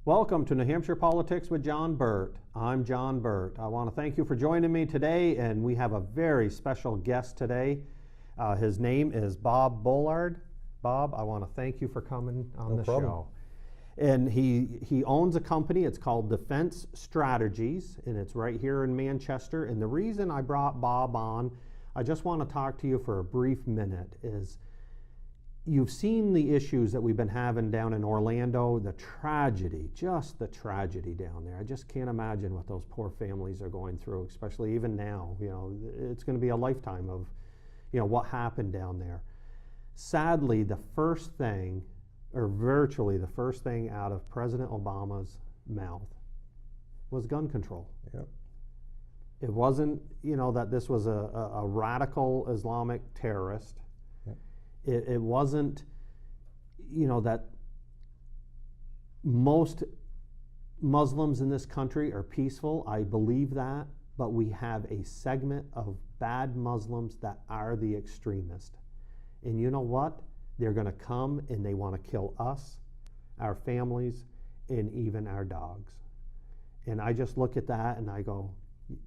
Welcome to New Hampshire Politics with John Burt. I'm John Burt. I want to thank you for joining me today, and we have a very special guest today. His name is Bob Boilard. Bob, I want to thank you for coming on the show. And he owns a company. It's called Defense Strategies, and it's right here in Manchester. And the reason I brought Bob on, I just want to talk to you for a brief minute, is you've seen the issues that we've been having down in Orlando, the tragedy, just the tragedy down there. I just can't imagine what those poor families are going through, especially even now. You know, it's going to be a lifetime of, you know, what happened down there. Sadly, the first thing, or virtually the first thing out of President Obama's mouth was gun control. Yep. It wasn't, you know, that this was a radical Islamic terrorist. It wasn't, you know, that most Muslims in this country are peaceful. I believe that, but we have a segment of bad Muslims that are the extremists. And you know what? They're going to come and they want to kill us, our families, and even our dogs. And I just look at that and I go,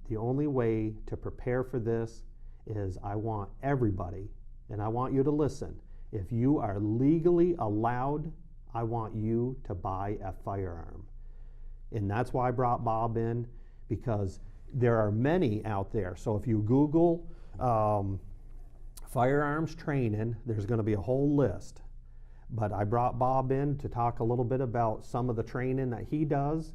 the only way to prepare for this is I want everybody, and I want you to listen. If you are legally allowed, I want you to buy a firearm. And that's why I brought Bob in, because there are many out there. So if you Google firearms training, there's going to be a whole list. But I brought Bob in to talk a little bit about some of the training that he does.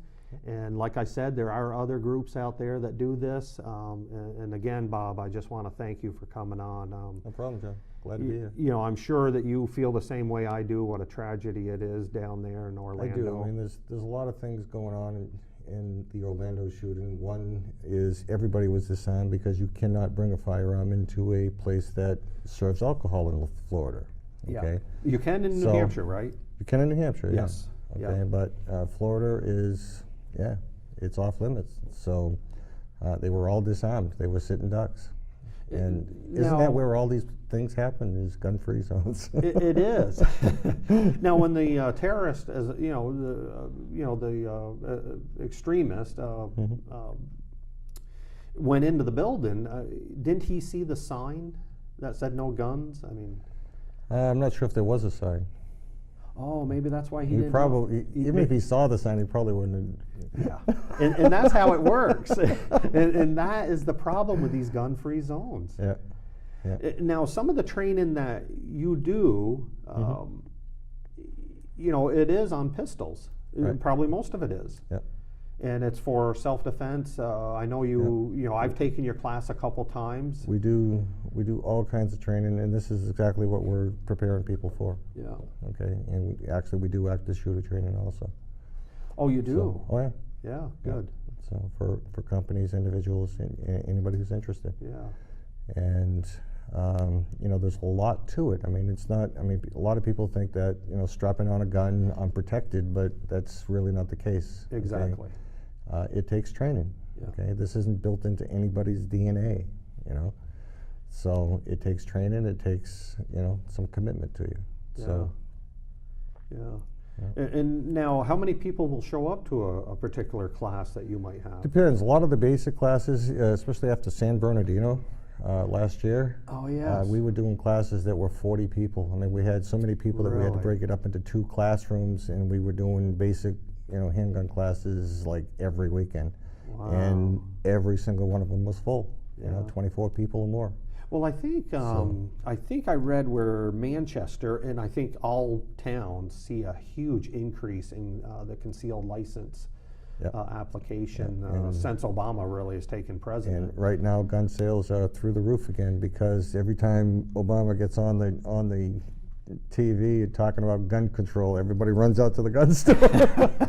And like I said, there are other groups out there that do this. And again, Bob, I just want to thank you for coming on. No problem, John. Glad to be here. You know, I'm sure that you feel the same way I do, what a tragedy it is down there in Orlando. I do. I mean, there's a lot of things going on in the Orlando shooting. One is everybody was disarmed because you cannot bring a firearm into a place that serves alcohol in Florida. Okay? Yeah. You can in New Hampshire, right? You can in New Hampshire, yes. Yeah. Okay, but Florida is, yeah, it's off limits. So they were all disarmed. They were sitting ducks. And isn't that where all these things happen, is gun-free zones? It is. Now, when the terrorist, as the extremist went into the building, didn't he see the sign that said no guns? I mean, I'm not sure if there was a sign. Oh, maybe that's why he didn't. Probably, even if he saw the sign, he probably wouldn't have. Yeah, and that's how it works. and that is the problem with these gun-free zones. Yeah. Yeah. Now, some of the training that you do, you know, it is on pistols. Right. Probably most of it is. Yeah. And it's for self-defense. I know you. You know, I've taken your class a couple times. We do all kinds of training, and this is exactly what we're preparing people for. Yeah. Okay, and actually we do active shooter training also. Oh, you do? So, oh yeah. Yeah. Good. Yeah. So for companies, individuals, and anybody who's interested. Yeah. And you know, there's a lot to it. I mean, it's not. I mean, a lot of people think that, you know, strapping on a gun, unprotected, but that's really not the case. Exactly. Okay? It takes training. Yeah. Okay, this isn't built into anybody's DNA. You know, so it takes training. It takes, you know, some commitment to you. Yeah. So. Yeah. Yeah. And now, how many people will show up to a particular class that you might have? Depends. A lot of the basic classes, especially after San Bernardino last year. Oh, yes. We were doing classes that were 40 people. I mean, we had so many people that we had to break it up into 2 classrooms, and we were doing basic, you know, handgun classes like every weekend. Wow. And every single one of them was full. Yeah. You know, 24 people or more. Well, I think I read where Manchester and I think all towns see a huge increase in the concealed license application since Obama really has taken president. And right now, gun sales are through the roof again, because every time Obama gets on the TV talking about gun control, everybody runs out to the gun store.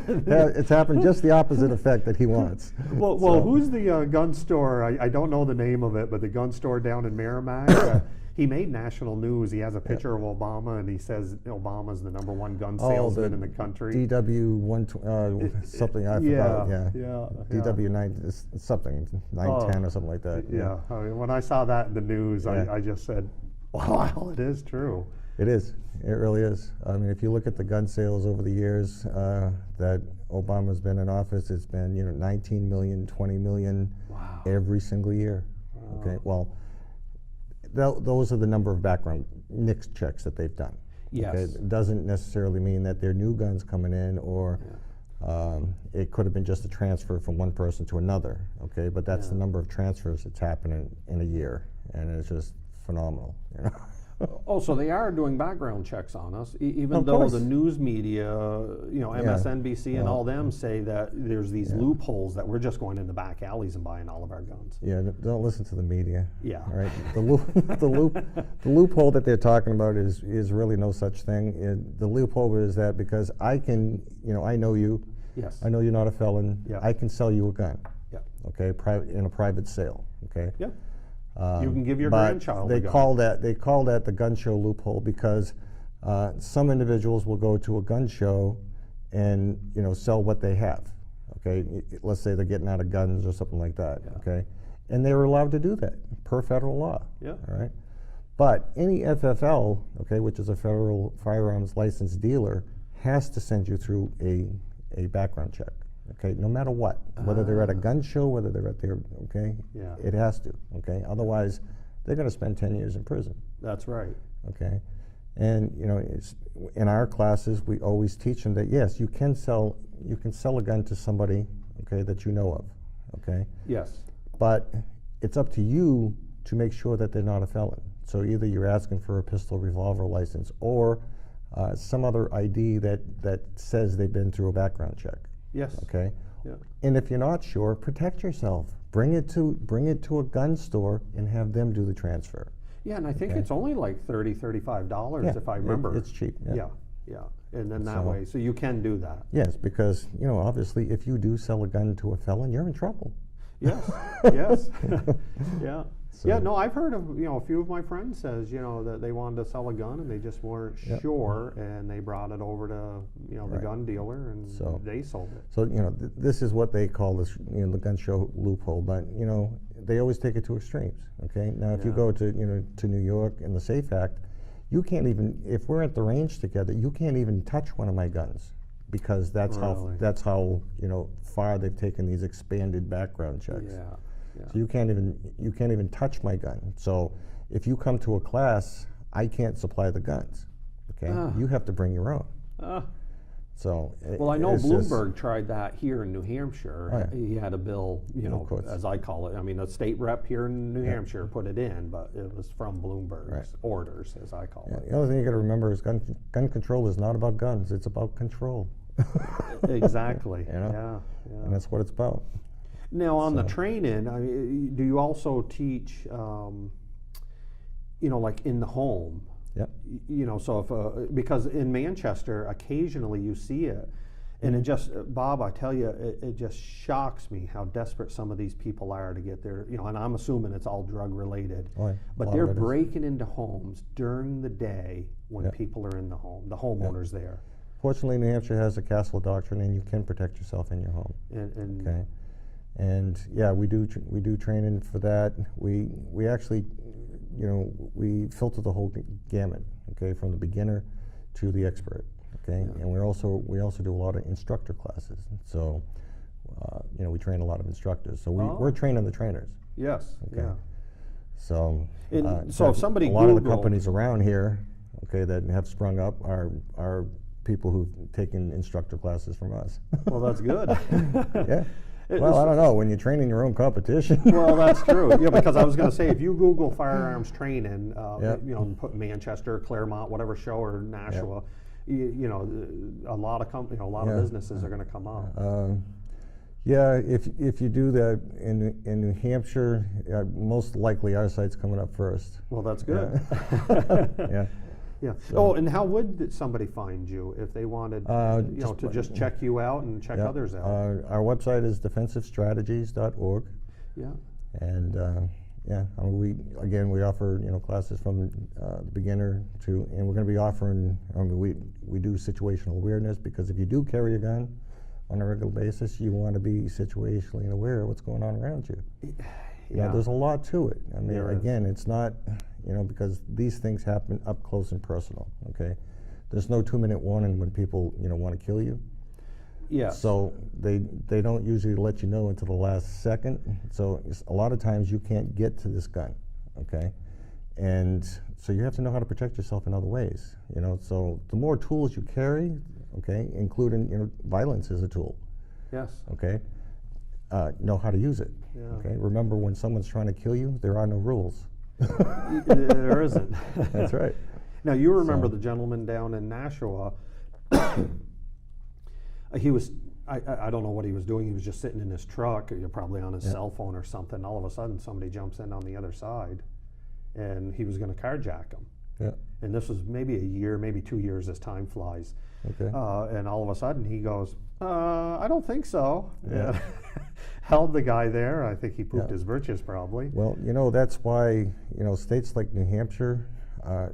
It's happened just the opposite effect that he wants. Well, who's the gun store? I don't know the name of it, but the gun store down in Merrimack. He made national news. He has a picture of Obama, and he says Obama's the #1 gun salesman in the country. DW something I forgot. Yeah. DW 9 something 910 or something like that. Yeah. I mean, when I saw that in the news, I just said, "Wow, it is true." It is. It really is. I mean, if you look at the gun sales over the years that Obama's been in office, it's been 19 million, 20 million Wow. every single year. Wow. Okay. Well, those are the number of background NICS checks that they've done. Yes. Okay? It doesn't necessarily mean that they're new guns coming in, or it could have been just a transfer from one person to another. Okay, but that's the number of transfers that's happening in a year, and it's just phenomenal. Oh, so they are doing background checks on us, even Of though course. the news media, MSNBC and all them say that there's these loopholes that we're just going into back alleys and buying all of our guns. Yeah, don't listen to the media. Yeah. All right. The loophole that they're talking about is really no such thing. The loophole is that because I can, I know you. Yes. I know you're not a felon. Yeah. I can sell you a gun. Yeah. Okay, in a private sale. Okay. Yeah. You can give your But grandchild they a gun. call that the gun show loophole because some individuals will go to a gun show and sell what they have. Okay, let's say they're getting out of guns or something like that. Yeah. Okay, and they're allowed to do that per federal law. Yeah. All right, but any FFL, okay, which is a federal firearms licensed dealer, has to send you through a background check. Okay, no matter what, whether they're at a gun show, whether they're at their, Yeah. it has to, okay? Otherwise, they're gonna spend 10 years in prison, That's right. okay? And, in our classes, we always teach them that, yes, you can sell a gun to somebody, okay, that you know of, okay? Yes. But it's up to you to make sure that they're not a felon. So either you're asking for a pistol revolver license or some other ID that says they've been through a background check. Yes. Okay. Yeah. And if you're not sure, protect yourself. Bring it to a gun store and have them do the transfer. Yeah, and I think it's only like $35 Yeah, if I remember. it's cheap. Yeah. Yeah. And then that So- way, so you can do that. Yes, because obviously, if you do sell a gun to a felon, you're in trouble. Yes. Yes. Yeah. So- Yeah. No, I've heard of a few of my friends says that they wanted to sell a gun and they just weren't sure, and they brought it over to the Right. gun dealer and So- they sold it. So this is what they call this the gun show loophole. But they always take it to extremes. Okay. Now if you Yeah. go to New York and the SAFE Act, you can't even, if we're at the range together, you can't even touch one of my guns because that's Really? how far they've taken these expanded background checks. Yeah. Yeah. So you can't even touch my gun. So if you come to a class, I can't supply the guns. Okay, you have to bring your own. So Well, I know it's just- Bloomberg tried that here in New Hampshire. Oh, yeah. He had a bill, Of course. as I call it. I mean, a state rep here in New Hampshire put it in, but it was from Bloomberg's Right. orders, as I call it. The other thing you got to remember is gun control is not about guns. It's about control. Exactly. know? Yeah. Yeah. And that's what it's about. Now, on the So- training, do you also teach, like in the home? Yep. So if because in Manchester, occasionally you see it, and it just, Bob, I tell you, it just shocks me how desperate some of these people are to get their, and I'm assuming it's all drug related, Oh, yeah. A but lot they're of it is. breaking into homes during the day when Yep. people are in the home, the homeowners there, Fortunately, New Hampshire has a castle doctrine, and you can protect yourself in your home. and Okay. And yeah, we do training for that. We actually, we filter the whole gamut. Okay, from the beginner to the expert. Okay, and we also do a lot of instructor classes. So, we train a lot of instructors. So we're training the trainers. yes, Okay. yeah. So, And in so if fact, somebody a lot of the Googled- companies around here, okay, that have sprung up are people who've taken instructor classes from us. Well, that's good. Yeah. Well, I don't know. When you're training your own competition. Well, that's true. Yeah, because I was going to say, if you Google firearms training, Yep. put Manchester, Claremont, whatever show, or Nashua, a lot of Yeah. businesses are going to come up. Yeah, if you do that in New Hampshire, most likely our site's coming up first. Well, that's good. Yeah. Yeah. Oh, and how would somebody find you if they wanted, to just check you out and check Yeah. others out? Our website is defensivestrategies.org, Yeah. and we offer classes from the beginner to, and we're going to be offering. We do situational awareness, because if you do carry a gun on a regular basis, you want to be situationally aware of what's going on around you. Yeah. There's a lot to it. I mean, There is. again, it's not. because these things happen up close and personal, okay? There's no 2-minute warning when people, want to kill you. Yeah. So they don't usually let you know until the last second. So a lot of times you can't get to this gun, okay? And so you have to know how to protect yourself in other ways, So the more tools you carry, okay, including, violence is a tool. Yes. Okay? Know how to use it. Yeah. Okay? Remember, when someone's trying to kill you, there are no rules. There isn't. That's right. Now, you remember the gentleman down in Nashua. He was, I don't know what he was doing. He was just sitting in his truck, probably on his cell phone or something. All of a sudden, somebody jumps in on the other side, and he was going to carjack him. Yeah. And this was maybe a year, maybe 2 years as time flies. Okay. And all of a sudden, he goes, I don't think so. Yeah. Held the guy there. I think he pooped his britches probably. Well, that's why, states like New Hampshire,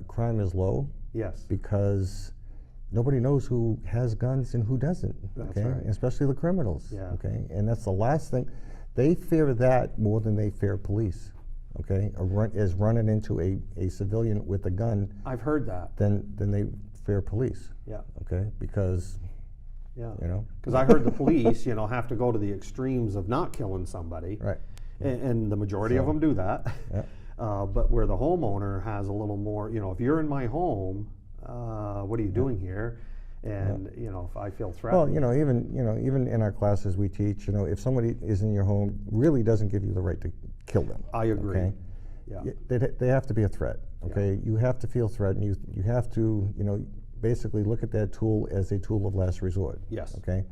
crime is low. Yes. Because nobody knows who has guns and who doesn't. That's okay? right. Especially the criminals. Yeah. Okay. And that's the last thing. They fear that more than they fear police. Okay. Is running into a civilian with a gun. I've heard that. Then they fear police. Yeah. Okay. Because. Yeah. Because I heard the police, have to go to the extremes of not killing somebody. Right. And the majority of them do that. Yeah. But where the homeowner has a little more, if you're in my home, what are you doing here? And if I feel threatened. Well, even in our classes we teach, if somebody is in your home, really doesn't give you the right to kill them. I agree. Okay? Yeah. They have to be a threat. Okay. You have to feel threatened. You have to basically look at that tool as a tool of last resort. Yes. Okay.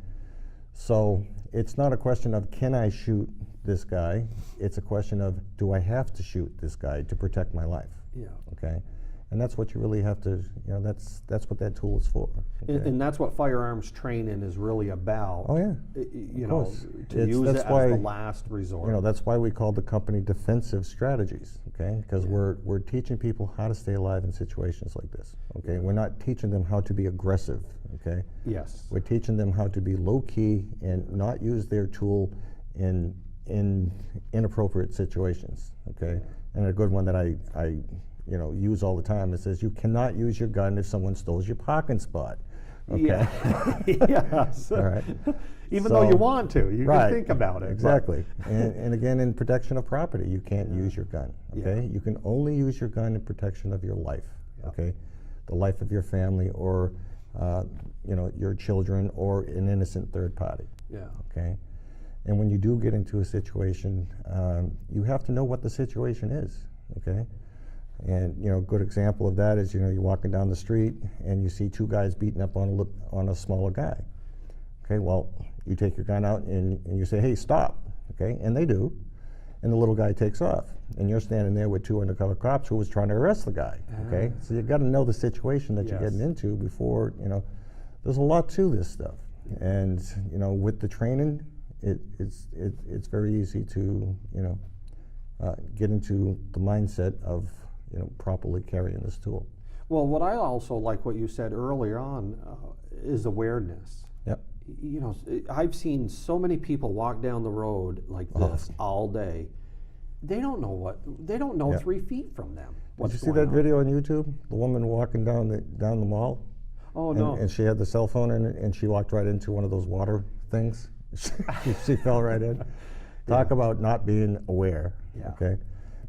So it's not a question of, can I shoot this guy? It's a question of, do I have to shoot this guy to protect my life? Yeah. Okay. And that's what you really have to, that's what that tool is for. Okay? And that's what firearms training is really about. Oh yeah. To use it as the last resort. That's why we call the company Defensive Strategies, okay? Because we're teaching people how to stay alive in situations like this, okay? We're not teaching them how to be aggressive, okay? Yes. We're teaching them how to be low-key and not use their tool in inappropriate situations, okay? And a good one that I use all the time, it says, you cannot use your gun if someone steals your parking spot. Okay. Yeah. Yes. All right. Even though you want to, you can think about it. Exactly. and again, in protection of property, you can't use your gun. Okay. You can only use your gun in protection of your life. Okay. The life of your family, or your children, or an innocent third party. Yeah. Okay. And when you do get into a situation, you have to know what the situation is. Okay. And a good example of that is you're walking down the street and you see two guys beating up on a smaller guy. Okay, well, you take your gun out and you say, hey, stop. Okay, and they do, and the little guy takes off, and you're standing there with two undercover cops who was trying to arrest the guy. Okay, so you got to know the situation that you're getting into before There's a lot to this stuff, and with the training, it's very easy to get into the mindset of properly carrying this tool. Well, what I also like what you said earlier on is awareness. Yep. I've seen so many people walk down the road like this all day. They don't know 3 feet from them. Did you see that video on YouTube? The woman walking down the mall? Oh, no. And she had the cell phone in it, and she walked right into one of those water things. She fell right in. Talk about not being aware. Yeah. Okay.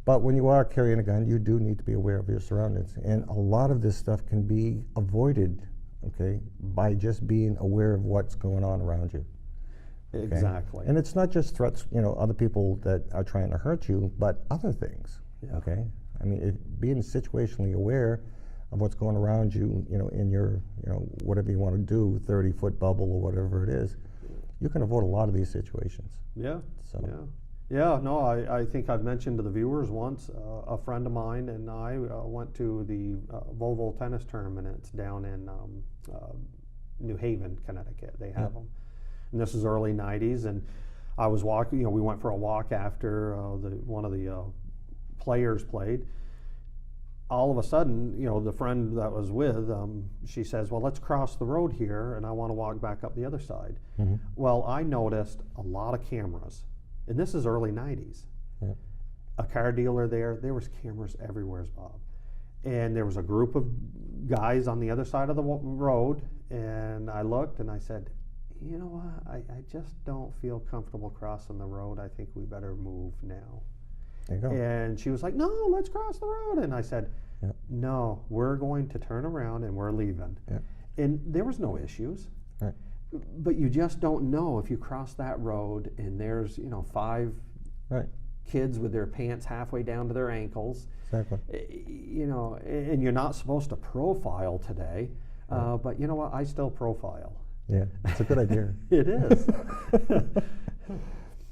But when you are carrying a gun, you do need to be aware of your surroundings. And a lot of this stuff can be avoided, okay, by just being aware of what's going on around you. Okay? Exactly. And it's not just threats, other people that are trying to hurt you, but other things, okay? I mean, being situationally aware of what's going around you, in your, whatever you want to do, 30-foot bubble or whatever it is, you can avoid a lot of these situations. Yeah. So. Yeah. Yeah, no, I think I've mentioned to the viewers once, a friend of mine and I went to the Volvo tennis tournament. It's down in New Haven, Connecticut. They have them. And this is early 90s, and I was walking, we went for a walk after one of the players played. All of a sudden, the friend that was with, she says, well, let's cross the road here, and I want to walk back up the other side. Mm-hmm. Well, I noticed a lot of cameras. And this is early 90s. Yeah. a car dealer there. There was cameras everywhere, Bob. And there was a group of guys on the other side of the road, and I looked and I said, you know what, I just don't feel comfortable crossing the road. I think we better move now. There you go. And she was like, no, let's cross the road. And I said, Yep. no, we're going to turn around and we're leaving. Yep. And there was no issues. Right. But you just don't know if you cross that road and there's, 5 Right. kids with their pants halfway down to their ankles. Exactly. And you're not supposed to profile today, but you know what? I still profile. Yeah, it's a good idea. It is.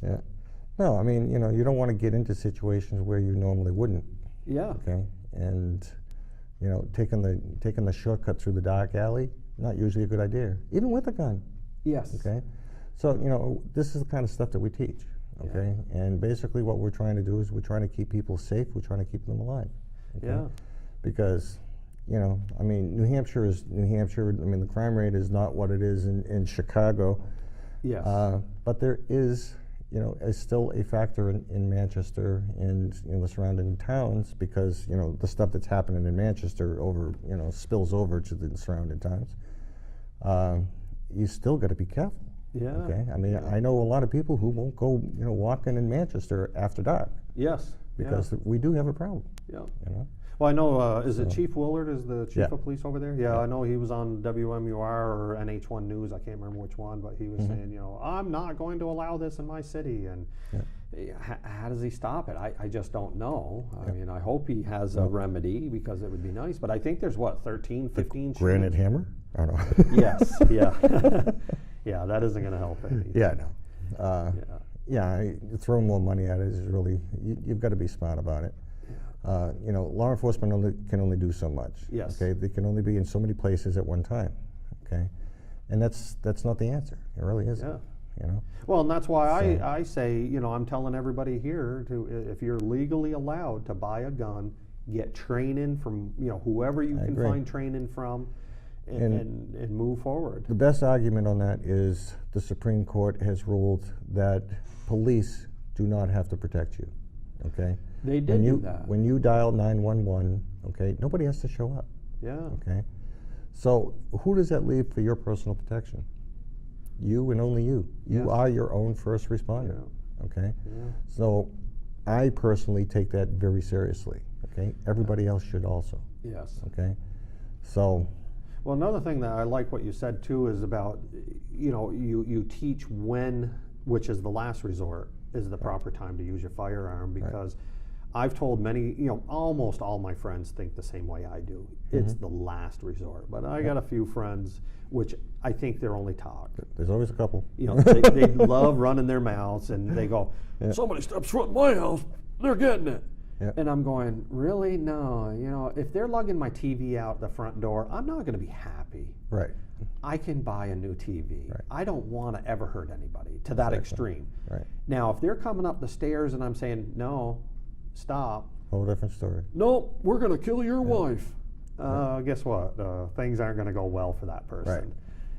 Yeah. No, I mean, you don't want to get into situations where you normally wouldn't. Yeah. Okay. And taking the shortcut through the dark alley, not usually a good idea, even with a gun. Yes. Okay. So this is the kind of stuff that we teach. Okay. Yeah. And basically, what we're trying to do is we're trying to keep people safe. We're trying to keep them alive. Okay? Yeah. Because New Hampshire is New Hampshire. I mean, the crime rate is not what it is in Chicago. Yes. But there is, is still a factor in Manchester and the surrounding towns, because the stuff that's happening in Manchester spills over to the surrounding towns. You still got to be careful. Yeah. Okay. I mean, I know a lot of people who won't go walking in Manchester after dark. Yes. Because we do have a problem. Yeah. You know? Well, I know, is it Chief Willard is the chief Yeah. of police over there? Yeah, I know he was on WMUR or NH1 News, I can't remember which one, but he was saying, I'm not going to allow this in my city. And how does he stop it? I just don't know. I mean, I hope he has a remedy, because it would be nice. But I think there's, 13, 15 Granite hammer? I don't know. Yes, yeah. Yeah, that isn't going to help any. Yeah, no. Throwing more money at it is really, you've got to be smart about it. Law enforcement can only do so much. Yes. Okay, they can only be in so many places at one time. Okay, and that's not the answer. It really isn't. Yeah. Well, and that's why I say, I'm telling everybody here if you're legally allowed to buy a gun, get training from whoever you can find training from, and move forward. The best argument on that is the Supreme Court has ruled that police do not have to protect you. Okay. They did do that. When you dial 911, okay, nobody has to show up. Yeah. Okay. So who does that leave for your personal protection? You and only you. You are your own first responder. Yeah. Okay. Yeah. So I personally take that very seriously. Okay. Everybody else should also. Yes. Okay. So. Well, another thing that I like what you said too is about, you teach when, which is the last resort, is the proper time to use your firearm, because I've told many, almost all my friends think the same way I do. It's the last resort. But I got a few friends, which I think they're only talk. There's always a couple. They love running their mouths, and they go, somebody steps foot in my house, they're getting it. Yep. And I'm going, really? No, if they're lugging my TV out the front door, I'm not going to be happy. Right. I can buy a new TV. Right. I don't want to ever hurt anybody to that extreme. Right. Now, if they're coming up the stairs and I'm saying, no, stop. Whole different story. No, we're going to kill your wife. Guess what? Things aren't going to go well for that person. Right.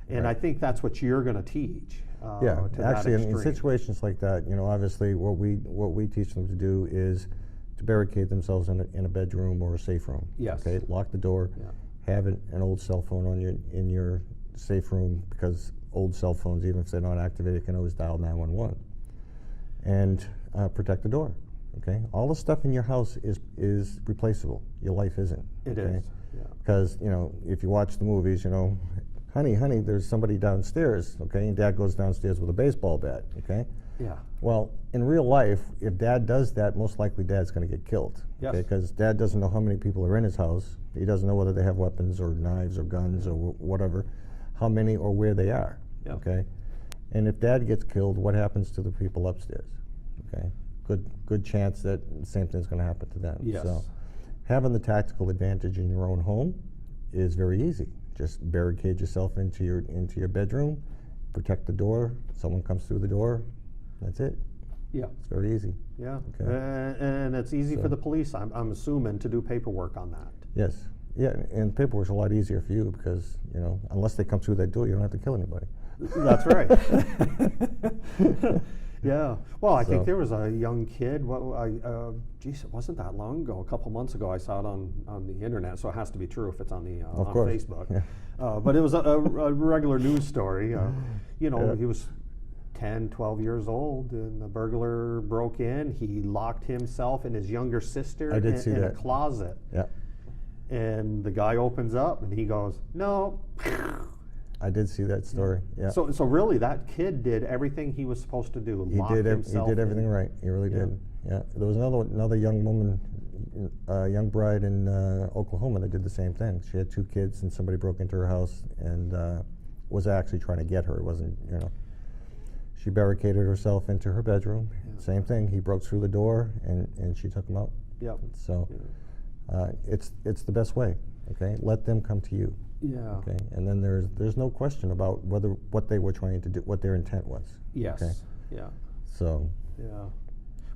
And I think that's what you're going to teach. Actually, in situations like that, obviously what we teach them to do is to barricade themselves in a bedroom or a safe room. Yes. Okay. Lock the door. Yeah. Have an old cell phone in your safe room, because old cell phones, even if they're not activated, can always dial 911. And protect the door. Okay. All the stuff in your house is replaceable. Your life isn't. It is. Because if you watch the movies, honey, there's somebody downstairs. Okay. And Dad goes downstairs with a baseball bat. Okay. Yeah. Well, in real life, if Dad does that, most likely Dad's going to get killed. Yes. Because Dad doesn't know how many people are in his house. He doesn't know whether they have weapons or knives or guns or whatever, how many or where they are. Yep. Okay. And if Dad gets killed, what happens to the people upstairs? Okay. Good chance that the same thing's going to happen to them. Yes. So having the tactical advantage in your own home is very easy. Just barricade yourself into your bedroom, protect the door. Someone comes through the door. That's it. Yeah. It's very easy. Yeah. Okay. And it's easy for the police, I'm assuming, to do paperwork on that. Yes. Yeah, and paperwork's a lot easier for you, because, unless they come through that door, you don't have to kill anybody. That's right. Yeah. Well, I think So- there was a young kid. Geez, it wasn't that long ago. A couple months ago, I saw it on the internet. So it has to be true if it's on the Of on course. Facebook. Yeah. But it was a regular news story. You know, Yeah. he was 10, 12 years old, and the burglar broke in. He locked himself and his younger sister I did see in a that. closet. Yeah, And the guy opens up and he goes, "No." I did see that story. Yeah, So really, that kid did everything he was supposed to do. he lock did. He himself did everything in. right. He really Yeah. did. Yeah, there was another young woman, young bride in Oklahoma that did the same thing. She had 2 kids, and somebody broke into her house and was actually trying to get her. It wasn't, you know. She barricaded herself into her bedroom. Yeah. Same thing. He broke through the door, and she took him out. Yep. So Yeah. it's the best way. Okay, let them come to you. Yeah. Okay, and then there's no question about what they were trying to do, what their intent was. Yes. Okay. Yeah. So Yeah.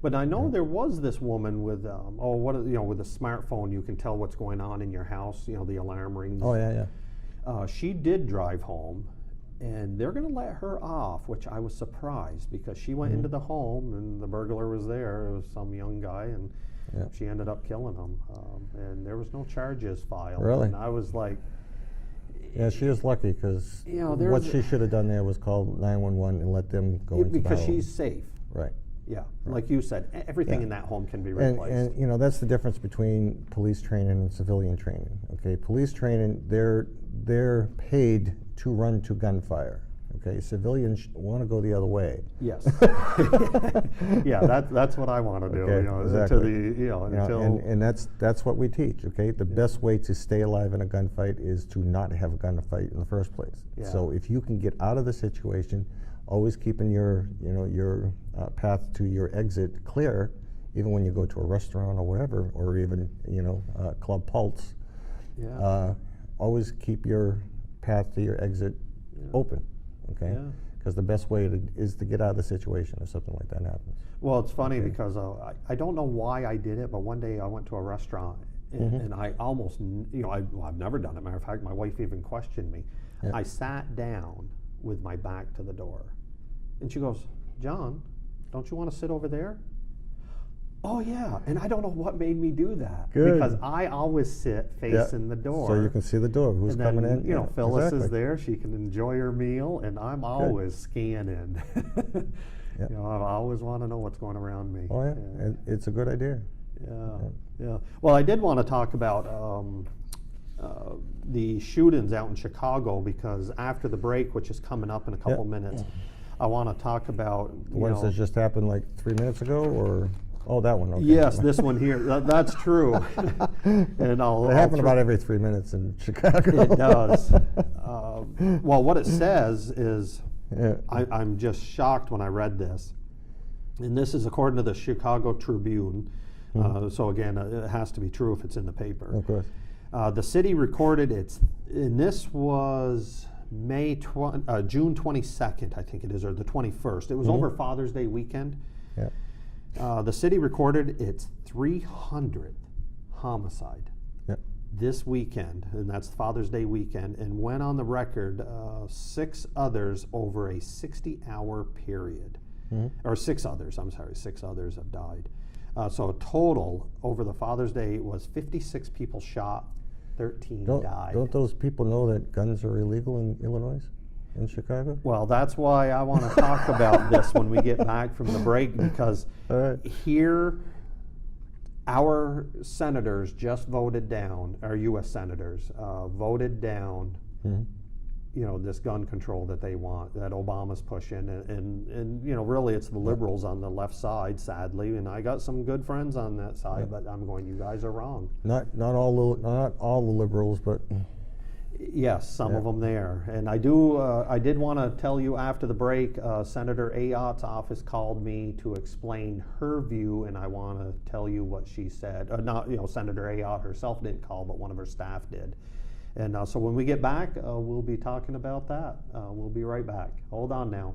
But I know there was this woman with with a smartphone. You can tell what's going on in your house. You know, the alarm rings. oh yeah, She did drive home, and they're going to let her off, which I was surprised because she went into the home and the burglar was there. It was some young guy, and Yeah. she ended up killing him. And there was no charges filed. Really? And I was like, yeah. She is lucky because You know, what there's- she should have done there was called 911 and let them go into because the home. she's safe. Right. Yeah, like you said, everything Yeah. in that home can be And, replaced. and you know that's the difference between police training and civilian training. Okay, police training they're paid to run to gunfire. Okay, civilians want to go the other way. Yes. Yeah, that's what I want to do. Okay, You know, exactly. you know, You know, until and that's what we teach. Okay, the best way to stay alive in a gunfight is to not have a gunfight in the first place. Yeah. So if you can get out of the situation, always keeping your path to your exit clear, even when you go to a restaurant or whatever, or even Club Pulse. yeah, Always keep your path to your exit open. Okay. Yeah. Because the best way is to get out of the situation if something like that happens. Well, it's funny Okay. because I don't know why I did it, but one day I went to a restaurant and I almost, I've never done it. Matter of fact, my wife even questioned me. Yeah. I sat down with my back to the door, and she goes, "John, don't you want to sit over there?" Oh yeah, and I don't know what made me do that. Good. Because I always sit facing the door. So you can see the door, who's and then, coming in. You know, Yeah, Phyllis is exactly. there. She can enjoy her meal, and I'm always scanning. Yeah. You know, I always want to know what's going around me. Oh yeah, it's a good idea. Yeah. Well, I did want to talk about the shootings out in Chicago because after the break, which is coming up in a couple minutes, I want to talk about The ones that just happened like 3 minutes ago, or that one. Okay. Yes, this one here. That's true. And I'll. They happen about every 3 minutes in Chicago. It does. Well, what it says is, Yeah. I'm just shocked when I read this. And this is according to the Chicago Tribune. So again, it has to be true if it's in the paper. Of course. The city recorded and this was June 22nd, I think it is, or the 21st. It was over Father's Day weekend. Yeah. The city recorded its 300th homicide Yep. this weekend, and that's Father's Day weekend, and went on the record 6 others over a 60-hour period. Or 6 others, I'm sorry, 6 others have died. So total over the Father's Day was 56 people shot, 13 died. Don't those people know that guns are illegal in Illinois, in Chicago? Well, that's why I want to talk about this when we get back from the break, because All right. here our senators just voted down, our U.S. senators voted down, this gun control that they want, that Obama's pushing, and really it's the liberals on the left side, sadly, and I got some good friends on that side, but I'm going, you guys are wrong. Not all the liberals, but Yes, some of them there, and I did want to tell you after the break, Senator Ayotte's office called me to explain her view, and I want to tell you what she said. Senator Ayotte herself didn't call, but one of her staff did. And so when we get back, we'll be talking about that. We'll be right back. Hold on now.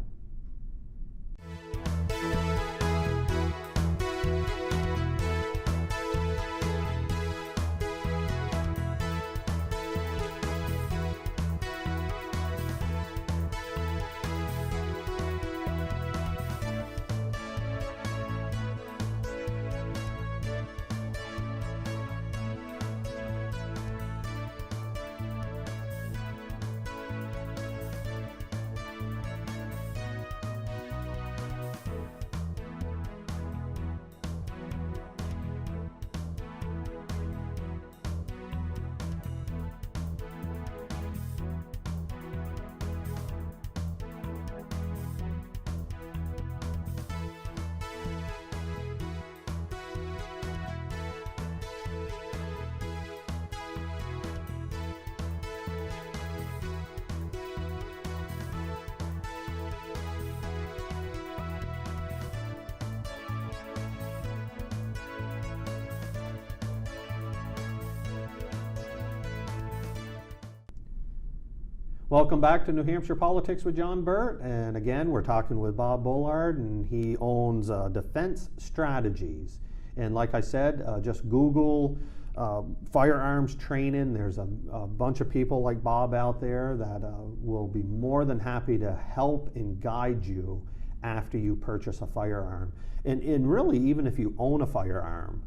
Welcome back to New Hampshire Politics with John Burt. And again, we're talking with Bob Boilard, and he owns Defense Strategies. And like I said, just Google firearms training. There's a bunch of people like Bob out there that will be more than happy to help and guide you after you purchase a firearm. And really, even if you own a firearm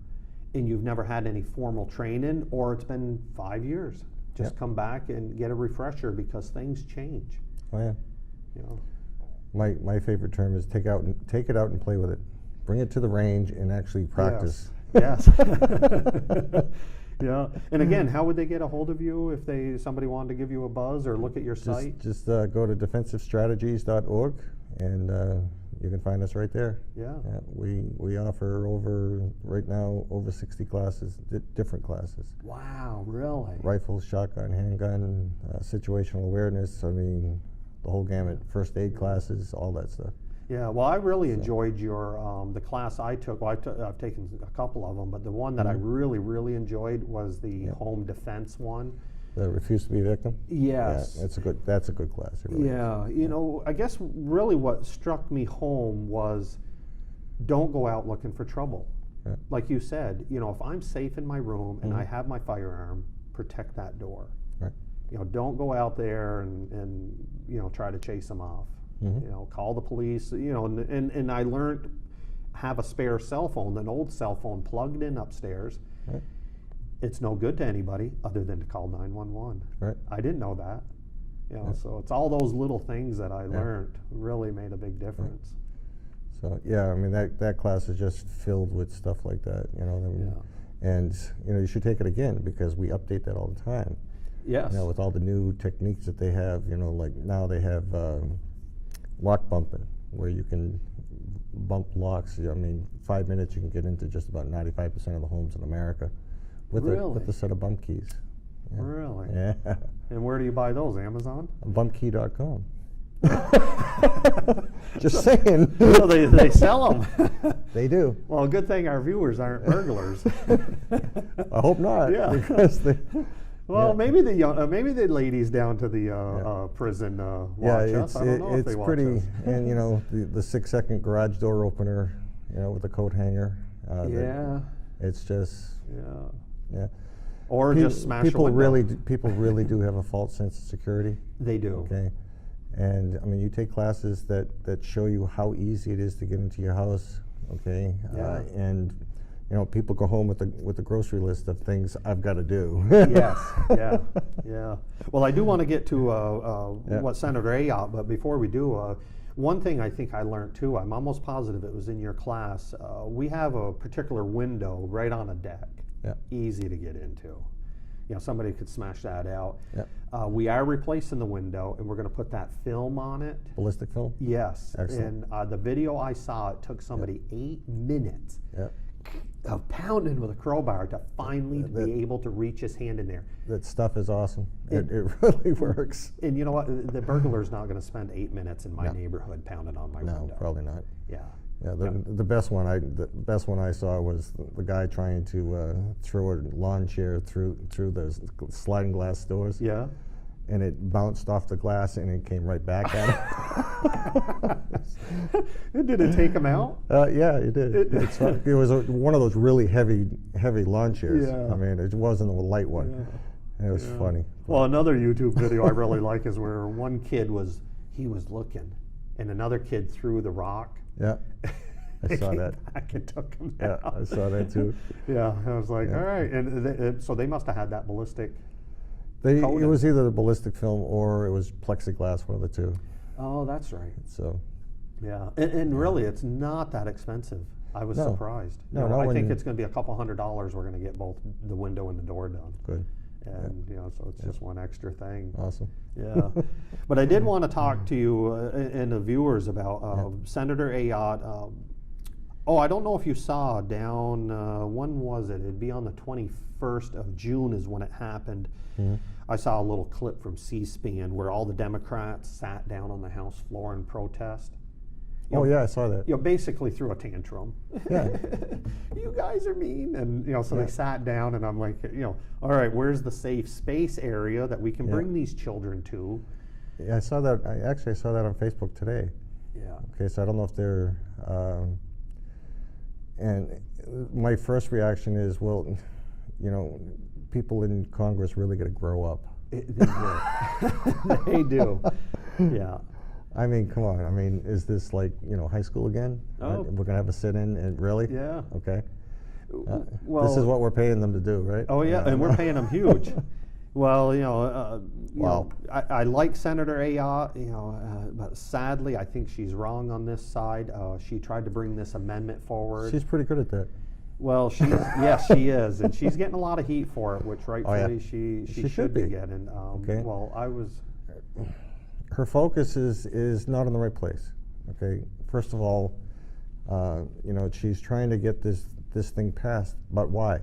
and you've never had any formal training, or it's been 5 years, just come back and get a refresher, because things change. Oh yeah. You know. My favorite term is take it out and play with it. Bring it to the range and actually practice. Yes. Yeah. And again, how would they get a hold of you if somebody wanted to give you a buzz or look at your site? Just go to defensivestrategies.org, and you can find us right there. Yeah. We offer right now over 60 classes, different classes. Wow, really? Rifles, shotgun, handgun, situational awareness. I mean, the whole gamut. First aid classes, all that stuff. Yeah, well, I really enjoyed your the class I took. Well, I've taken a couple of them, but the one that I really, really enjoyed was the home defense one. The refuse to be a victim? Yes. Yeah, that's a good class. It really is. You know, I guess really what struck me home was, don't go out looking for trouble. Yeah. Like you said, you know, if I'm safe in my room and I have my firearm, protect that door. Right. You know, don't go out there and you know, try to chase them off. You know, call the police. You know, and I learned, have a spare cell phone, an old cell phone plugged in upstairs. Right. It's no good to anybody other than to call 911. Right. I didn't know that. You know, so it's all those little things that I learned really made a big difference. So yeah, I mean that class is just filled with stuff like that. You know, and you know, you should take it again, because we update that all the time. Yes. You know, with all the new techniques that they have. You know, like now they have lock bumping, where you can bump locks. I mean, 5 minutes you can get into just about 95% of the homes in America with a set of bump keys. Yeah. Really? Yeah. And where do you buy those? Amazon? Bumpkey.com. Just saying. So they sell them. They do. Well, good thing our viewers aren't burglars. I hope not. Yeah. Because they. Well, maybe the ladies down to the prison watch us. I don't know if they watch pretty, us. and you know, the 6-second garage door opener, you know, with the coat hanger. It's just. Yeah. Or just smash a window. People really do have a false sense of security. They do. Okay. And I mean, you take classes that show you how easy it is to get into your house. Okay. And you know, people go home with the grocery list of things I've got to do. Yes, yeah. Well, I do want to get to what Senator Ayotte, but before we do, one thing I think I learned too, I'm almost positive it was in your class, we have a particular window right on a deck, easy to get into. You know, somebody could smash that out. We are replacing the window, and we're going to put that film on it. Ballistic film? Yes. Excellent. And the video I saw, it took somebody 8 minutes of pounding with a crowbar to finally be able to reach his hand in there. That stuff is awesome. It really works. And you know what? The burglar's not going to spend 8 minutes in my neighborhood pounding on my window. No, probably not. Yeah. Yeah. The best one I saw was the guy trying to throw a lawn chair through the sliding glass doors. Yeah. And it bounced off the glass and it came right back at him. Did it take him out? Yeah, it did. It was one of those really heavy lawn chairs. Yeah. I mean, it wasn't a light one. Yeah. It was funny. Well, another YouTube video I really like is where one kid was looking, and another kid threw the rock. Yeah. I saw that. Back and took him out. Yeah, I saw that too. Yeah, I was like, all right. And so they must have had that ballistic. It was either the ballistic film or it was plexiglass, one of the two. Oh, that's right. So. Yeah, and really, it's not that expensive. I was surprised. No, I think it's going to be $200. We're going to get both the window and the door done. Good. And you know, so it's just one extra thing. Awesome. Yeah, but I did want to talk to you and the viewers about Senator Ayotte. I don't know if you saw down, when was it? It'd be on the 21st of June is when it happened. Mm-hmm. I saw a little clip from C-SPAN where all the Democrats sat down on the House floor in protest. Yeah, I saw that. You know, basically threw a tantrum. Yeah. You guys are mean. And, you know, so they sat down and I'm like, you know, all right, where's the safe space area that we can bring these children to? Yeah, I saw that. I saw that on Facebook today. Yeah. Okay, so I don't know if they're. And my first reaction is, well, people in Congress really got to grow up. They do. They do. Yeah. I mean, come on. I mean, is this like high school again? Oh. We're gonna have a sit-in, and really? Yeah. Okay. Well, this is what we're paying them to do, right? Oh yeah, and we're paying them huge. Well, Wow. I like Senator Ayotte, but sadly, I think she's wrong on this side. She tried to bring this amendment forward. She's pretty good at that. Well, yes, she is, and she's getting a lot of heat for it, which rightfully she should be getting. Okay. Well, Her focus is not in the right place. Okay. First of all, she's trying to get this thing passed, but why?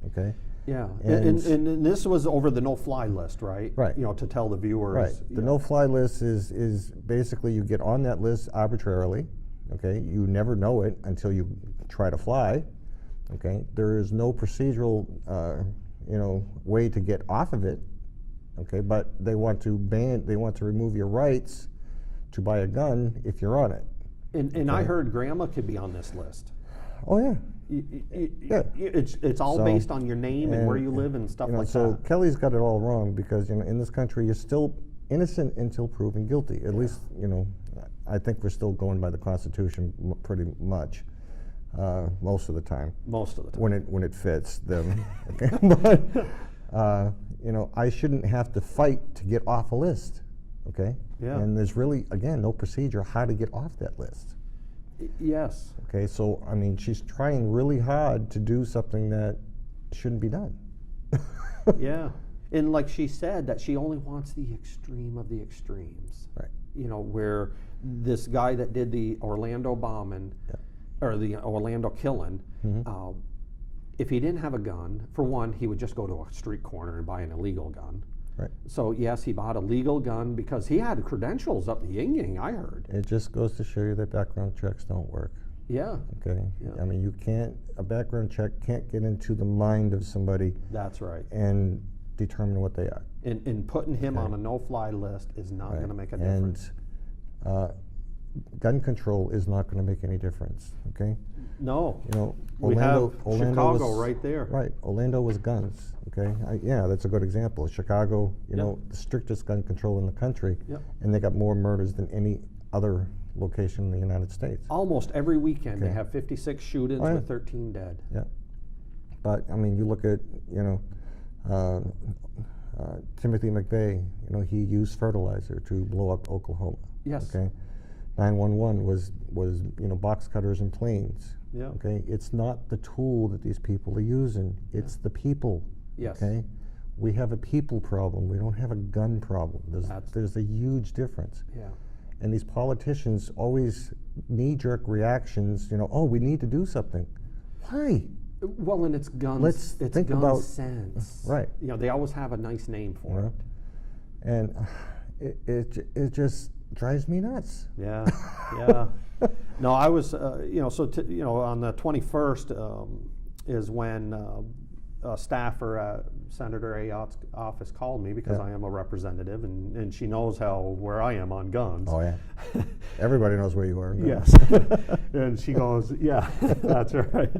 Okay. Yeah, and this was over the no-fly list, right? Right. To tell the viewers. Right. The no-fly list is basically you get on that list arbitrarily. Okay. You never know it until you try to fly. Okay. There is no procedural, way to get off of it. Okay. But they want to remove your rights to buy a gun if you're on it. And okay. I heard Grandma could be on this list. Oh yeah. Yeah. It's all based on your name and where you live and stuff like so that. Kelly's got it all wrong because in this country you're still innocent until proven guilty. At least I think we're still going by the Constitution pretty much most of the time. Most of the time. When it fits them. Okay. But I shouldn't have to fight to get off a list. Okay. Yeah. And there's really no procedure how to get off that list. Yes. Okay, so I mean, she's trying really hard to do something that shouldn't be done. Yeah, and like she said, that she only wants the extreme of the extremes. Right. Where this guy that did the Orlando bombing, or the Orlando killing, if he didn't have a gun, for one, he would just go to a street corner and buy an illegal gun. Right. So yes, he bought a legal gun because he had credentials up the yin-yang, I heard. It just goes to show you that background checks don't work. Yeah. Okay. Yeah. I mean, a background check can't get into the mind of somebody. That's right. And determine what they are. And putting him on a no-fly list is not going to make a difference. And gun control is not going to make any difference. Okay. No. We have Orlando Chicago was, right there. Right. Orlando was guns. Okay. That's a good example. Chicago, the strictest gun control in the country, and they got more murders than any other location in the United States. Almost every weekend they have 56 shootings with 13 dead. Yeah. But I mean, you look at Timothy McVeigh. He used fertilizer to blow up Oklahoma. Yes. Okay. 911 was box cutters and planes. Yeah. Okay. It's not the tool that these people are using. It's the people. Yes. Okay. We have a people problem. We don't have a gun problem. There's a huge difference. Yeah. And these politicians always knee-jerk reactions. We need to do something. Why? Well, and it's guns. Let's think gun about sense. Right. They always have a nice name for it. And it just drives me nuts. Yeah. Yeah. No, I was on the 21st is when a staffer at Senator Ayotte's office called me because I am a representative, and she knows where I am on guns. Oh yeah. Everybody knows where you are. Yes. And she goes, yeah, that's right.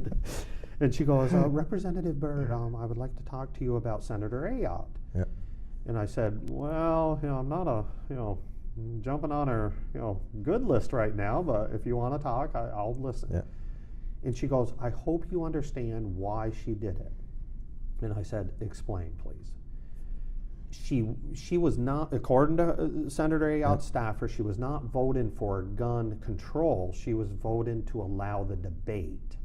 And she goes, Representative Burt, I would like to talk to you about Senator Ayotte. Yeah. And I said, well, I'm not jumping on her, good list right now, but if you want to talk, I'll listen. Yeah. And she goes, I hope you understand why she did it. And I said, explain, please. She was not, according to Senator Ayotte's staffer, she was not voting for gun control. She was voting to allow the debate.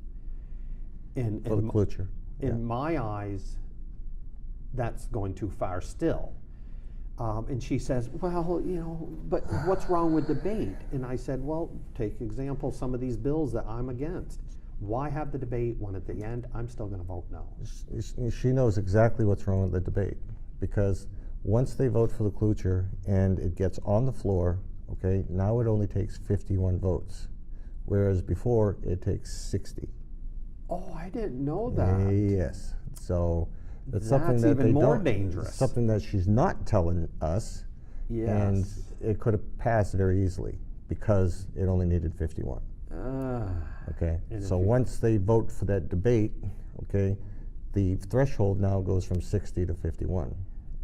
For the cloture. In my eyes, that's going too far still. And she says, well, but what's wrong with debate? And I said, well, take example, some of these bills that I'm against. Why have the debate when at the end I'm still going to vote no? She knows exactly what's wrong with the debate, because once they vote for the cloture and it gets on the floor, okay, now it only takes 51 votes, whereas before it takes 60. Oh, I didn't know that. Yes. So that's something that even more dangerous. Something that she's not telling us. Yes. And it could have passed very easily because it only needed 51. Okay, so once they vote for that debate, okay, the threshold now goes from 60 to 51,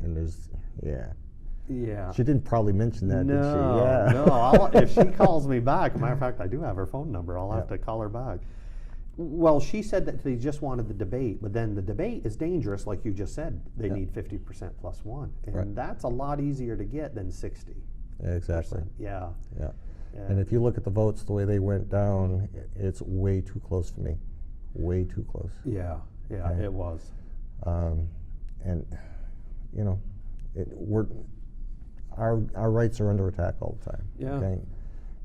and there's, Yeah. She didn't probably mention that, did she? Yeah. No, if she calls me back, as a matter of fact, I do have her phone number. I'll have to call her back. Well, she said that they just wanted the debate, but then the debate is dangerous, like you just said. They need 50% plus one, and that's a lot easier to get than 60. Yeah, exactly. Yeah. Yeah. And if you look at the votes, the way they went down, it's way too close for me. Way too close. Yeah, Okay. it was. And, you know, our rights are under attack all the time. Yeah. Okay?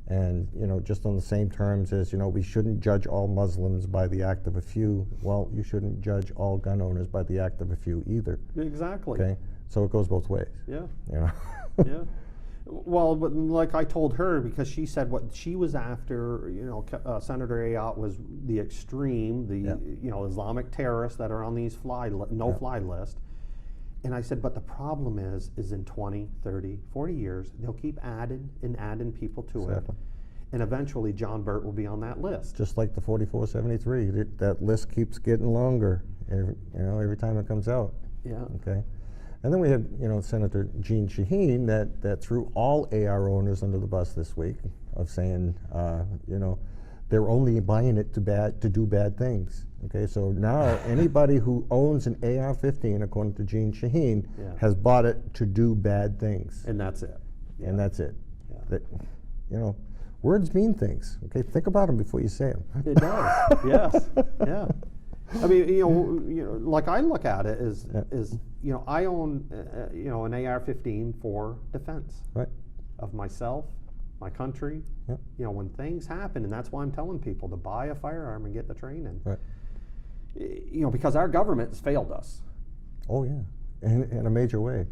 And, you know, just on the same terms as, you know, we shouldn't judge all Muslims by the act of a few. Well, you shouldn't judge all gun owners by the act of a few either. Exactly. Okay? So it goes both ways. Yeah. You know? Yeah. Well, but like I told her, because she said what she was after, you know, Senator Ayotte was the extreme, you know, Islamic terrorists that are on these no-fly list. And I said, but the problem is in 20, 30, 40 years, they'll keep adding and adding people to it. And eventually John Burt will be on that list. Just like the 4473, that list keeps getting longer, every time it comes out. Yeah. Okay. And then we had, you know, Senator Jeanne Shaheen that threw all AR owners under the bus this week of saying, you know, they're only buying it to do bad things. Okay, so now anybody who owns an AR-15, according to Jeanne Shaheen, has bought it to do bad things. And that's it. Yeah. And that's it. Yeah. That, you know, words mean things. Okay, think about them before you say them. It does. Yes. Yeah. I mean, you know, like I look at it is, you know, I own, you know, an AR-15 for defense of myself, my country. You know, when things happen, and that's why I'm telling people to buy a firearm and get the training. You know, because our government has failed us. Oh yeah, in a major way.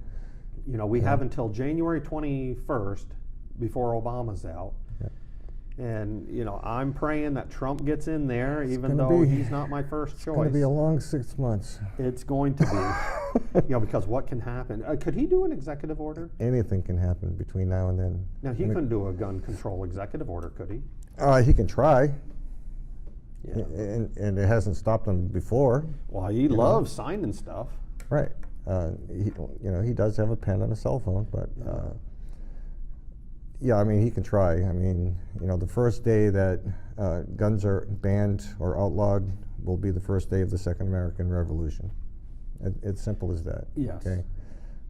You know, we have until January 21st before Obama's out. And, you know, I'm praying that Trump gets in there, even though he's not my first choice. It's going to be a long 6 months. It's going to be. You know, because what can happen? Could he do an executive order? Anything can happen between now and then. Now, he couldn't do a gun control executive order, could he? He can try. Yeah. And it hasn't stopped him before. Well, he loves signing stuff. Right. You know, he does have a pen and a cell phone, but yeah, I mean, he can try. I mean, you know, the first day that guns are banned or outlawed will be the first day of the Second American Revolution. It's simple as that. Yes. Okay.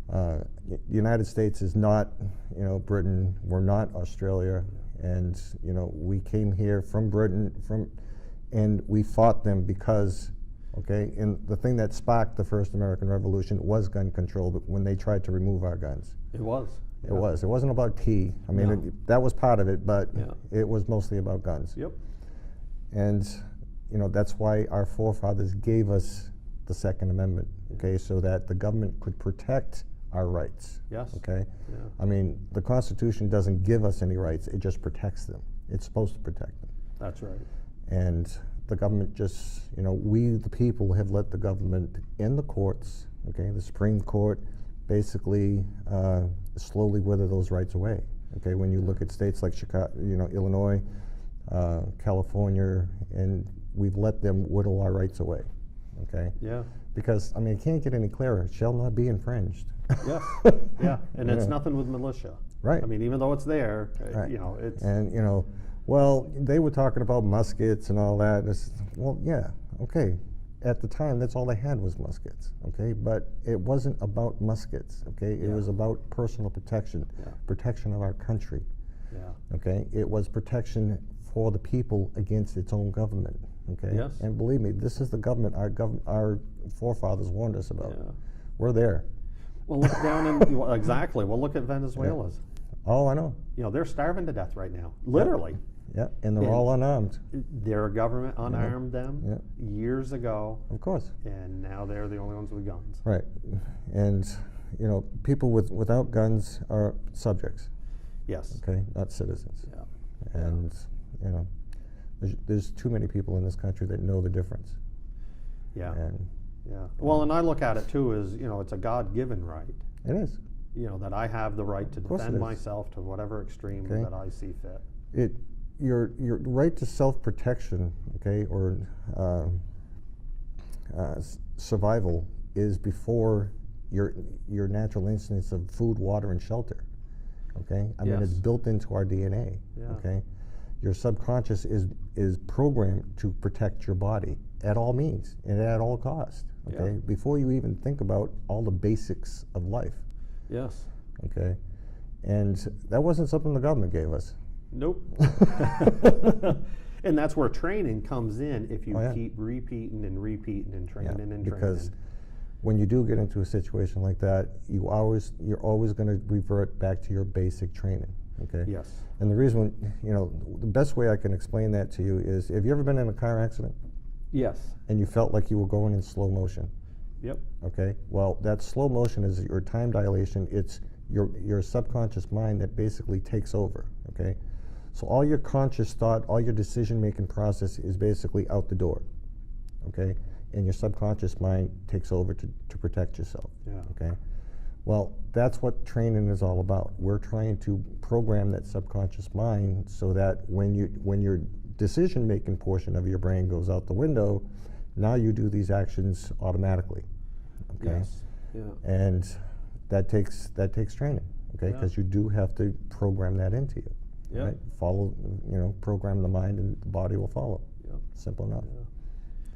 The United States is not, you know, Britain. We're not Australia, and you know, we came here from Britain, and we fought them because, okay, and the thing that sparked the first American Revolution was gun control. But when they tried to remove our guns, it was. It was. It wasn't about tea. I mean, that was part of it, but it was mostly about guns. Yep. And, you know, that's why our forefathers gave us the Second Amendment, okay, so that the government could protect our rights. Yes. Okay? Yeah. I mean, the Constitution doesn't give us any rights, it just protects them. It's supposed to protect them. That's right. And the government just, you know, we the people have let the government in the courts, okay, the Supreme Court, basically slowly wither those rights away. Okay, when you look at states like Chicago, you know, Illinois, California, and we've let them whittle our rights away. Okay. Yeah. Because I mean, it can't get any clearer. It shall not be infringed. Yes. Yeah. And it's nothing with militia. Right. I mean, even though it's there, right. You know, it's. And you know, well, they were talking about muskets and all that. Well, yeah, okay. At the time, that's all they had was muskets, okay? But it wasn't about muskets, okay? It was about personal protection, protection of our country, okay? It was protection for the people against its own government, okay? Yes. And believe me, this is the government our forefathers warned us about. Yeah. We're there. Well, look down in, well, exactly. Well, look at Venezuela's. Oh, I know. You know, they're starving to death right now, literally. Yeah, and they're all unarmed. Their government unarmed them years ago. Of course. And now they're the only ones with guns. Right. And, you know, people without guns are subjects. Yes. Okay, not citizens. Yeah. And, you know, there's too many people in this country that know the difference. Yeah. And well, and I look at it too as, you know, it's a God-given right. It is. that I have the right to course it defend is. myself to whatever extreme Okay. that I see fit. Your right to self-protection, okay, or survival is before your natural instincts of food, water, and shelter. Okay, I mean, it's Yes. built into our DNA. Yeah. Okay, your subconscious is programmed to protect your body at all means and at all cost. Okay, Yeah. before you even think about all the basics of life. Yes. Okay, and that wasn't something the government gave us. Nope. And that's where training comes in if you Oh, yeah. keep repeating and repeating and training and because training. when you do get into a situation like that, you're always going to revert back to your basic training. Okay. Yes. And the reason, the best way I can explain that to you is, have you ever been in a car accident Yes. and you felt like you were going in slow motion? Yep. Okay. Well, that slow motion is your time dilation. It's your subconscious mind that basically takes over. Okay. So all your conscious thought, all your decision-making process is basically out the door. Okay. And your subconscious mind takes over to protect yourself. Yeah. Okay. Well, that's what training is all about. We're trying to program that subconscious mind so that when your decision-making portion of your brain goes out the window, now you do these actions automatically. Okay. Yes. Yeah. And that takes training. Okay. Yeah. Because you do have to program that into you. Yeah. Right. Follow. Program the mind, and the body will follow. Yeah. Simple enough. Yeah.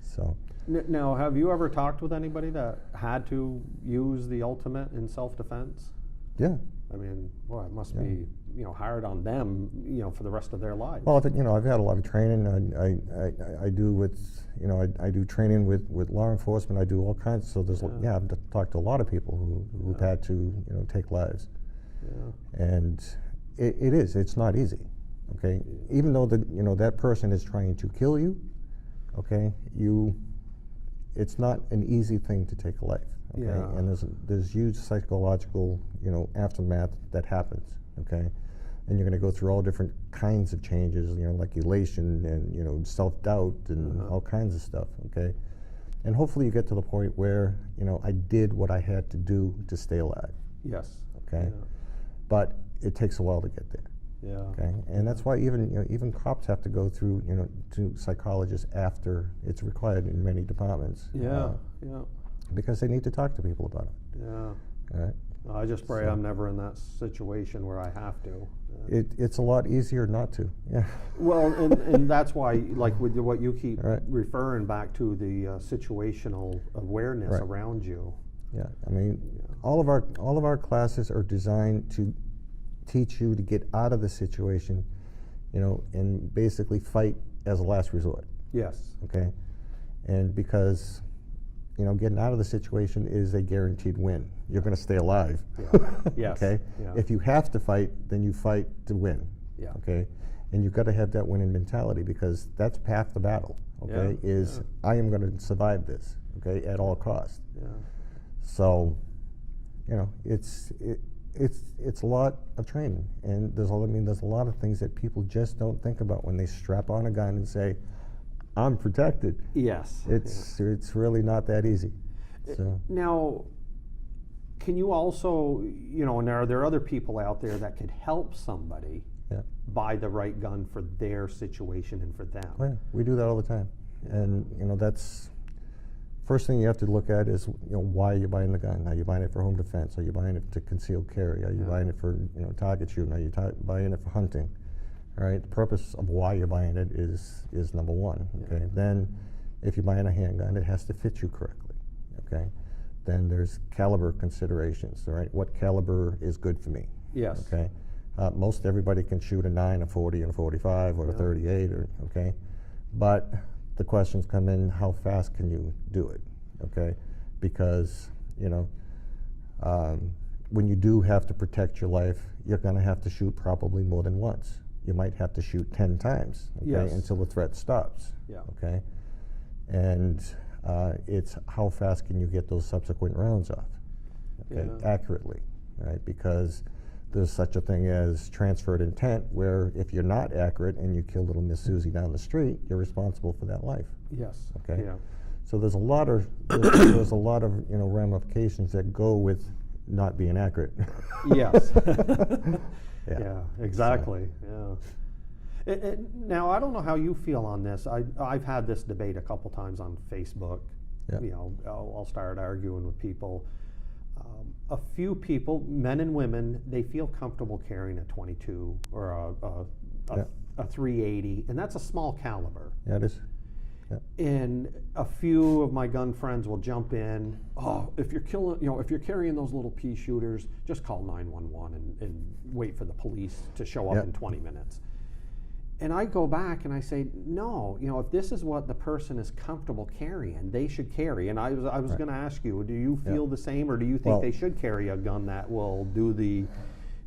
So. Now, have you ever talked with anybody that had to use the ultimate in self-defense? Yeah. I mean, well, it must Yeah. be hard on them, for the rest of their lives. Well, I've had a lot of training. I do with, I do training with law enforcement. I do all kinds. So there's, Yeah. I've talked to a lot of people who've Yeah. had to, take lives. Yeah. And it's not easy. Okay. Even though that person is trying to kill you, okay, it's not an easy thing to take a life. Okay. Yeah. And there's huge psychological, aftermath that happens. Okay. And you're going to go through all different kinds of changes, like elation and, self-doubt and all kinds of stuff, okay? And hopefully you get to the point where, I did what I had to do to stay alive, Yes. okay? Yeah. But it takes a while to get there, Yeah. okay? And that's why even cops have to go through, to psychologists after it's required in many departments. Yeah. Yeah. Because they need to talk to people about it, Yeah. all right? I just pray I'm never in that situation where I have to. It's a lot easier not to, yeah. Well, and that's why, like with what you keep Right. referring back to, the situational awareness Right. around you. Yeah, I mean, all of our classes are designed to teach you to get out of the situation, and basically fight as a last resort. Yes. Okay, and because getting out of the situation is a guaranteed win. You're going to stay alive. Yeah. Yes. Okay. Yeah. If you have to fight, then you fight to win. Yeah. Okay. And you've got to have that winning mentality, because that's half the battle. Okay. Yeah. Is Yeah. I am going to survive this. Okay, at all costs. Yeah. So, it's a lot of training, and there's a lot of things that people just don't think about when they strap on a gun and say, "I'm protected." Yes. It's really not that easy. So, Now, can you also, and are there other people out there that could help somebody yeah. buy the right gun for their situation and for them? Oh, yeah, we do that all the time, and that's first thing you have to look at is why are you buying the gun? Are you buying it for home defense? Are you buying it to concealed carry? Are you Yeah. buying it for target shooting? Are you buying it for hunting? All right. The purpose of why you're buying it is number one. Okay. Yeah. Then, if you're buying a handgun, it has to fit you correctly. Okay. Then there's caliber considerations. All right. What caliber is good for me? Yes. Okay. Most everybody can shoot a 9, a 40, and a 45, or a Yeah. 38, okay. But the questions come in: how fast can you do it? Okay. Because when you do have to protect your life, you're going to have to shoot probably more than once. You might have to shoot 10 times, okay, Yes. until the threat stops. Yeah. Okay. And it's how fast can you get those subsequent rounds off, okay, Yeah. accurately, right? Because there's such a thing as transferred intent, where if you're not accurate and you kill little Miss Susie down the street, you're responsible for that life. Yes. Okay. Yeah. So there's a lot of ramifications that go with not being accurate. Yes. Yeah. Yeah, exactly. Yeah. Now, I don't know how you feel on this. I've had this debate a couple times on Facebook. Yeah. You know, I'll start arguing with people. A few people, men and women, they feel comfortable carrying a 22 or a 380, and that's a small caliber. Yeah, it is. Yeah. And a few of my gun friends will jump in. Oh, if you're carrying those little pea shooters, just call 911 and wait for the police to show up Yep. in 20 minutes. And I go back and I say, no, if this is what the person is comfortable carrying, they should carry. And I was Right. going to ask you, do you feel Yeah. the same, or do you think Well, they should carry a gun that will do the,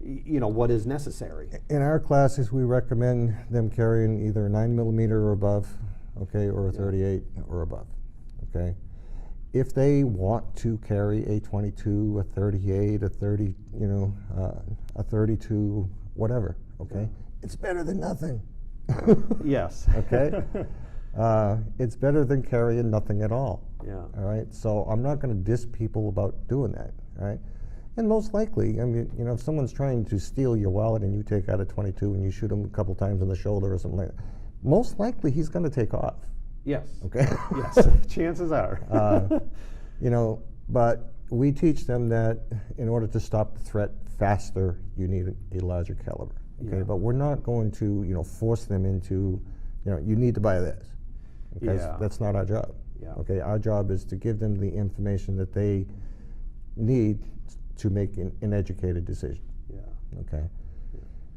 what is necessary? in our classes, we recommend them carrying either a 9mm or above, okay, or a 38 or above, okay. If they want to carry a 22, a 38, a 30, a 32, whatever, okay, it's better than nothing. Yes. Okay. It's better than carrying nothing at all. Yeah. All right. So I'm not going to diss people about doing that. All right. And most likely, I mean, if someone's trying to steal your wallet and you take out a 22 and you shoot him a couple times in the shoulder or something like that, most likely he's going to take off. Yes. Okay. Yes. Chances are. But we teach them that in order to stop the threat faster, you need a larger caliber. Okay, Yeah. but we're not going to, force them into, you need to buy this. Okay, Yeah. that's not our job. Yeah. Okay, our job is to give them the information that they need to make an educated decision. Yeah. Okay,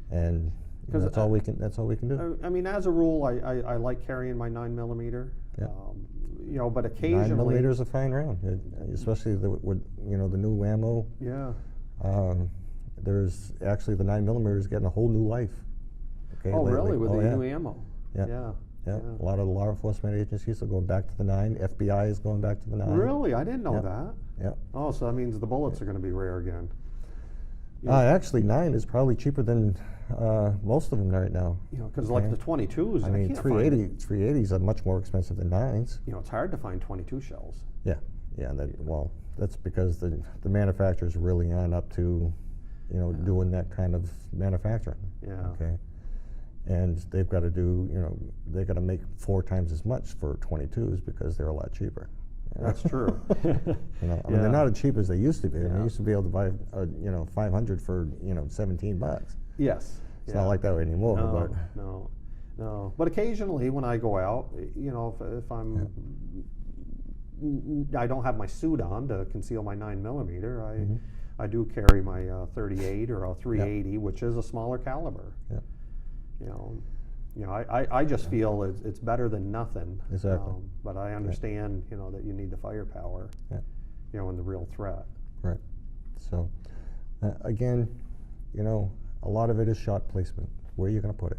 and 'Cause that's all we can. That's all we can do. I mean, as a rule, I like carrying my 9mm. Yeah. But occasionally. 9mm is a fine round, especially with the new ammo. Yeah. There's actually the 9mm is getting a whole new life. Okay, Oh, lately. really? With Oh, the yeah. new ammo? Yeah. Yeah. Yeah, a lot of the law enforcement agencies are going back to the 9. FBI is going back to the 9. Really? I didn't know Yeah. that. Yeah. Oh, so that means the bullets are going to be rare again. Actually, 9 is probably cheaper than most of them right now. Because like the 22s, I mean, can't 380s are much more expensive than 9s. it's hard to find 22 shells. Yeah, yeah. That's because the manufacturers really aren't up to, doing that kind of manufacturing. Yeah. Okay. And they've got to do, they've got to make 4 times as much for 22s because they're a lot cheaper. That's true. I mean, they're not as cheap as they used to be. I mean, Yeah. you used to be able to buy, 500 for, $17. Yes. It's not like that anymore. No, But no. But occasionally when I go out, if I'm, I don't have my suit on to conceal my 9mm. I do carry my 38 or a 380, which is a smaller caliber. Yeah. I just feel it's better than nothing. Exactly. But I understand, that you need the firepower. Yeah. And the real threat. Right. So, again, a lot of it is shot placement. Where are you going to put it?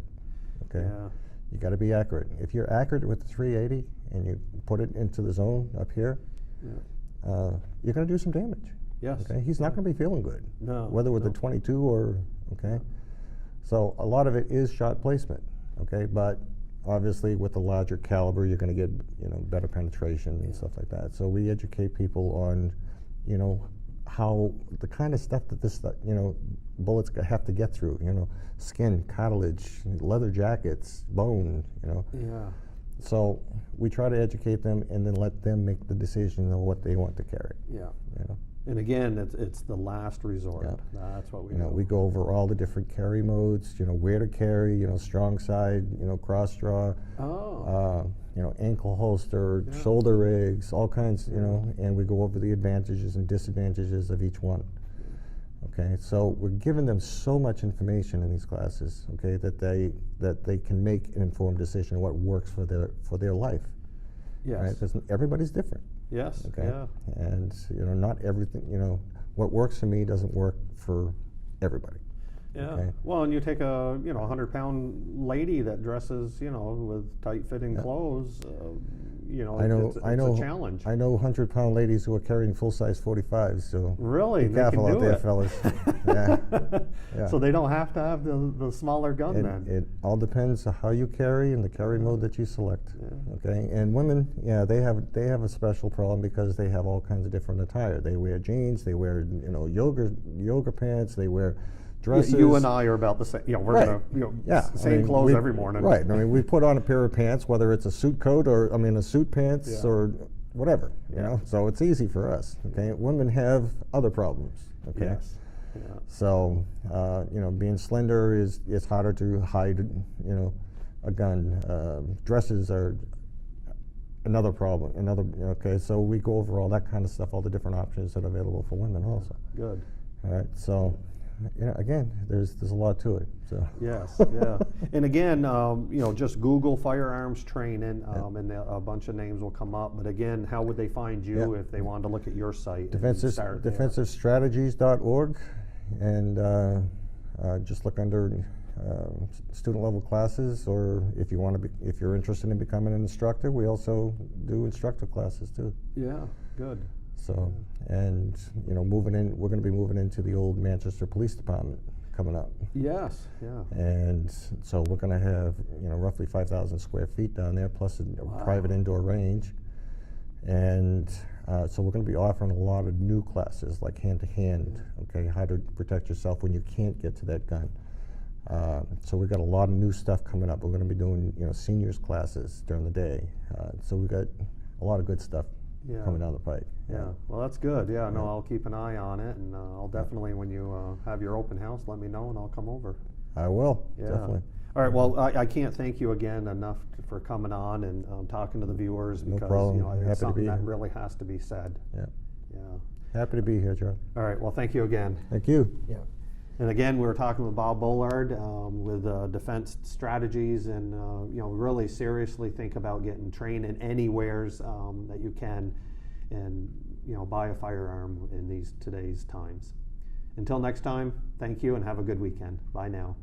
Okay. Yeah. You got to be accurate. If you're accurate with the 380 and you put it into the zone up here, you're going to do some damage. Yes. Okay. He's not going to be feeling good. No. Whether with the 22 or okay. So a lot of it is shot placement. Okay. But obviously, with the larger caliber, you're going to get better penetration and stuff like that. So we educate people on, how the kind of stuff that bullets have to get through. Skin, cartilage, leather jackets, bone. Yeah. So we try to educate them and then let them make the decision on what they want to carry. Yeah. And again, it's the last resort. Yeah. That's what we do. We go over all the different carry modes. Where to carry. Strong side. Cross draw. Oh. Ankle holster, shoulder rigs, all kinds. And we go over the advantages and disadvantages of each one. Okay, so we're giving them so much information in these classes. Okay, that they can make an informed decision what works for their life. Yes. Right? Because everybody's different. Yes. Okay. Yeah. And not everything. What works for me doesn't work for everybody. Yeah. Okay. Well, and you take a 100-pound lady that dresses with tight-fitting clothes. you know, I know, it's I know, a challenge. I know 100-pound ladies who are carrying full-size 45s. So Really, be they careful can out do there, it. fellas. Yeah. Yeah. So they don't have to have the smaller gun then. It all depends on how you carry and the carry mode that you select. Yeah. Okay, and women, yeah, they have a special problem because they have all kinds of different attire. They wear jeans, they wear yoga pants, they wear dresses. You and I are about the same. You know, we're Right. gonna same clothes every morning. Right. I mean, we put on a pair of pants, whether it's a suit coat or a suit pants Yeah. or whatever. You Yeah. know, so it's easy for us. Okay, women have other problems. Okay. Yes. Yeah. So, being slender is harder to hide, a gun. Dresses are another problem. Okay, so we go over all that kind of stuff, all the different options that are available for women also. Good. All right, so, again, there's a lot to it. So. Yes, yeah. And again, just Google firearms training, and a bunch of names will come up. But again, how would they find you if they wanted to look at your site? Defensivestrategies.org, and just look under student level classes, or if you're interested in becoming an instructor, we also do instructor classes too. Yeah, good. So, and we're going to be moving into the old Manchester Police Department coming up. Yes, yeah. And so we're going to have roughly 5,000 square feet down there, plus a private indoor range. And so we're going to be offering a lot of new classes, like hand-to-hand, okay, how to protect yourself when you can't get to that gun. So we've got a lot of new stuff coming up. We're going to be doing seniors classes during the day. So we've got a lot of good stuff coming down the pike. Yeah, well, that's good. Yeah, no, I'll keep an eye on it, and I'll definitely, when you have your open house, let me know, and I'll come over. I will, definitely. All right, well, I can't thank you again enough for coming on and talking to the viewers, because no problem. It's something that here. really has to be said. Yeah. Yeah. Happy to be here, Joe. All right, well, thank you again. Thank you. Yeah. And again, we were talking with Bob Boilard with Defense Strategies, and really seriously think about getting trained in anywheres that you can, and buy a firearm in today's times. Until next time, thank you and have a good weekend. Bye now.